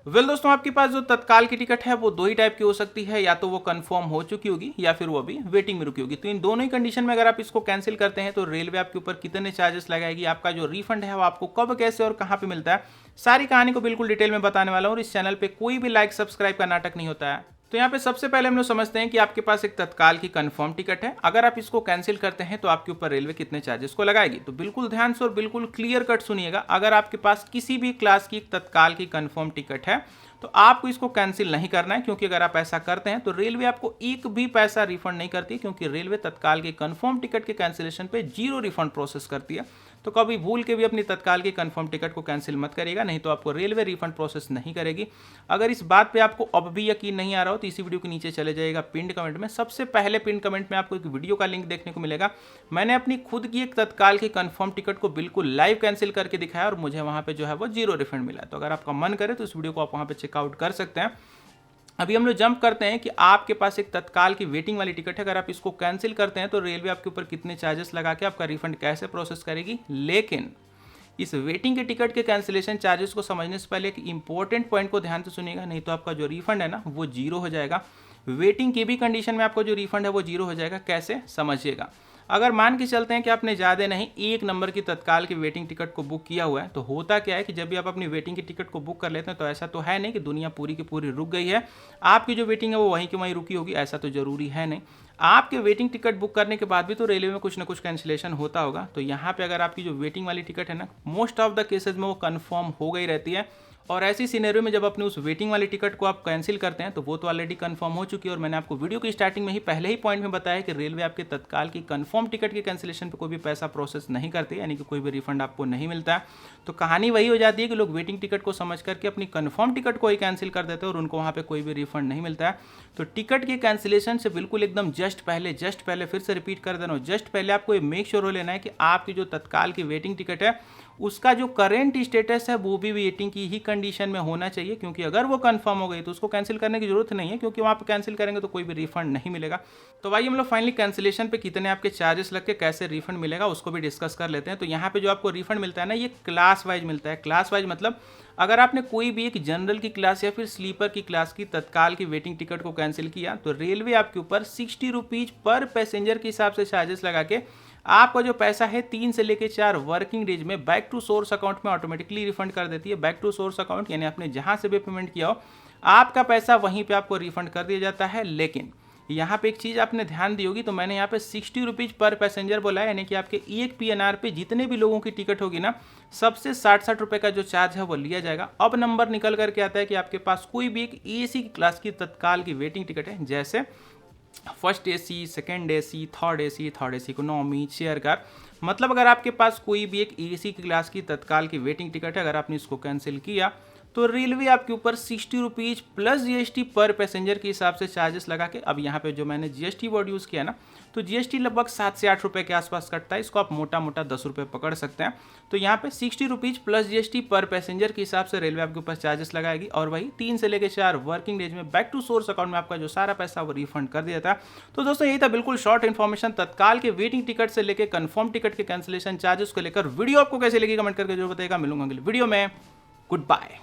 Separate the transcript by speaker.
Speaker 1: दोस्तों, आपके पास जो तत्काल की टिकट है वो दो ही टाइप की हो सकती है, या तो वो कंफर्म हो चुकी होगी या फिर वो अभी वेटिंग में रुकी होगी। तो इन दोनों ही कंडीशन में अगर आप इसको कैंसिल करते हैं तो रेलवे आपके ऊपर कितने चार्जेस लगाएगी, आपका जो रिफंड है वो आपको कब, कैसे और कहाँ पे मिलता है, सारी कहानी को बिल्कुल डिटेल में बताने वाला हूँ। और इस चैनल पे कोई भी लाइक सब्सक्राइब का नाटक नहीं होता है। तो यहाँ पे सबसे पहले हम लोग समझते हैं कि आपके पास एक तत्काल की कंफर्म टिकट है, अगर आप इसको कैंसिल करते हैं तो आपके ऊपर रेलवे कितने चार्जेस को लगाएगी। तो बिल्कुल ध्यान से और बिल्कुल क्लियर कट सुनिएगा। अगर आपके पास किसी भी क्लास की तत्काल की कंफर्म टिकट है तो आपको इसको कैंसिल नहीं करना है, क्योंकि अगर आप ऐसा करते हैं तो रेलवे आपको एक भी पैसा रिफंड नहीं करती, क्योंकि रेलवे तत्काल के कंफर्म टिकट के कैंसिलेशन पे 0 रिफंड प्रोसेस करती है। तो कभी भूल के भी अपनी तत्काल की कंफर्म टिकट को कैंसिल मत करिएगा, नहीं तो आपको रेलवे रिफंड प्रोसेस नहीं करेगी। अगर इस बात पे आपको अब भी यकीन नहीं आ रहा हो तो इसी वीडियो के नीचे चले जाइएगा पिंड कमेंट में, सबसे पहले पिंड कमेंट में आपको एक वीडियो का लिंक देखने को मिलेगा। मैंने अपनी खुद की एक तत्काल की कंफर्म टिकट को बिल्कुल लाइव कैंसिल करके दिखाया और मुझे वहां पे जो है वो 0 रिफंड मिला। तो अगर आपका मन करे तो इस वीडियो को आप वहां पे चेकआउट कर सकते हैं। अभी हम लोग जंप करते हैं कि आपके पास एक तत्काल की वेटिंग वाली टिकट है, अगर आप इसको कैंसिल करते हैं तो रेलवे आपके ऊपर कितने चार्जेस लगा के आपका रिफंड कैसे प्रोसेस करेगी। लेकिन इस वेटिंग के टिकट के कैंसिलेशन चार्जेस को समझने से पहले एक इंपॉर्टेंट पॉइंट को ध्यान से सुनिएगा, नहीं तो आपका जो रिफंड है ना वो 0 हो जाएगा। वेटिंग की भी कंडीशन में आपको जो रिफंड है वो 0 हो जाएगा। कैसे, समझिएगा। अगर मान के चलते हैं कि आपने ज़्यादा नहीं 1 नंबर की तत्काल की वेटिंग टिकट को बुक किया हुआ है, तो होता क्या है कि जब भी आप अपनी वेटिंग की टिकट को बुक कर लेते हैं तो ऐसा तो है नहीं कि दुनिया पूरी की पूरी रुक गई है, आपकी जो वेटिंग है वो वहीं की वहीं रुकी होगी, ऐसा तो जरूरी है नहीं। आपके वेटिंग टिकट बुक करने के बाद भी तो रेलवे में कुछ ना कुछ कैंसिलेशन होता होगा। तो यहाँ पे अगर आपकी जो वेटिंग वाली टिकट है ना, मोस्ट ऑफ द केसेज में वो कंफर्म हो गई रहती है। और ऐसी सिनेरियो में जब अपनी उस वेटिंग वाली टिकट को आप कैंसिल करते हैं तो वो तो ऑलरेडी कंफर्म हो चुकी है। और मैंने आपको वीडियो की स्टार्टिंग में ही पहले ही पॉइंट में बताया कि रेलवे आपके तत्काल की कंफर्म टिकट के कैंसिलेशन पे कोई भी पैसा प्रोसेस नहीं करती, यानी कि कोई भी रिफंड आपको नहीं मिलता है। तो कहानी वही हो जाती है कि लोग वेटिंग टिकट को समझ करके अपनी कंफर्म टिकट को ही कैंसिल कर देते हैं और उनको वहाँ पे कोई भी रिफंड नहीं मिलता है। तो टिकट के कैंसिलेशन से बिल्कुल एकदम जस्ट पहले फिर से रिपीट कर देना, जस्ट पहले आपको ये मेक श्योर हो लेना है कि आपकी जो तत्काल की वेटिंग टिकट है उसका जो करेंट स्टेटस है वो भी वेटिंग की ही कंडीशन में होना चाहिए, क्योंकि अगर वो कंफर्म हो गई तो उसको कैंसिल करने की जरूरत नहीं है, क्योंकि वहाँ पे कैंसिल करेंगे तो कोई भी रिफंड नहीं मिलेगा। तो भाई हम लोग फाइनली कैंसिलेशन पे कितने आपके चार्जेस लग के कैसे रिफंड मिलेगा उसको भी डिस्कस कर लेते हैं। तो यहाँ पे जो आपको रिफंड मिलता है ना, ये क्लास वाइज मिलता है। क्लास वाइज मतलब अगर आपने कोई भी एक जनरल की क्लास या फिर स्लीपर की क्लास की तत्काल की वेटिंग टिकट को कैंसिल किया तो रेलवे आपके ऊपर 60 रुपीज पर पैसेंजर के हिसाब से चार्जेस लगा के आपका जो पैसा है 3 से लेकर 4 वर्किंग डेज में बैक टू सोर्स अकाउंट में ऑटोमेटिकली रिफंड कर देती है। बैक टू सोर्स अकाउंट यानी आपने जहां से भी पेमेंट किया हो आपका पैसा वहीं पे आपको रिफंड कर दिया जाता है। लेकिन यहाँ पे एक चीज़ आपने ध्यान दी होगी, तो मैंने यहाँ पे 60 रुपीज पर पैसेंजर बोला है, यानी कि आपके एक PNR पे जितने भी लोगों की टिकट होगी ना, सबसे 60 रुपये का जो चार्ज है वो लिया जाएगा। अब नंबर निकल करके आता है कि आपके पास कोई भी एक AC क्लास की तत्काल की वेटिंग टिकट है, जैसे first AC, second AC, third AC economy, chair car, मतलब अगर आपके पास कोई भी एक AC क्लास की तत्काल की वेटिंग टिकट है, अगर आपने इसको कैंसिल किया तो रेलवे आपके ऊपर 60 रुपीज प्लस GST पर पैसेंजर के हिसाब से चार्जेस लगा के, अब यहाँ पे जो मैंने GST वर्ड यूज़ किया ना, तो GST लगभग 7 से 8 रुपये के आसपास कटता है, इसको आप मोटा मोटा 10 रुपये पकड़ सकते हैं। तो यहाँ पे 60 रुपीज प्लस GST पर पैसेंजर के हिसाब से रेलवे आपके ऊपर चार्जेस लगाएगी, और वही 3 से लेकर 4 वर्किंग डेज में बैक टू सोर्स अकाउंट में आपका जो सारा पैसा वो रिफंड कर दिया था। तो दोस्तों यही था बिल्कुल शॉर्ट इन्फॉर्मेशन तत्काल के वेटिंग टिकट से लेकर कंफर्म टिकट के कैंसिलेशन चार्जेस को लेकर। वीडियो आपको कैसे लगी कमेंट करके जरूर बताइएगा। मिलूंगा अगले वीडियो में। Good bye.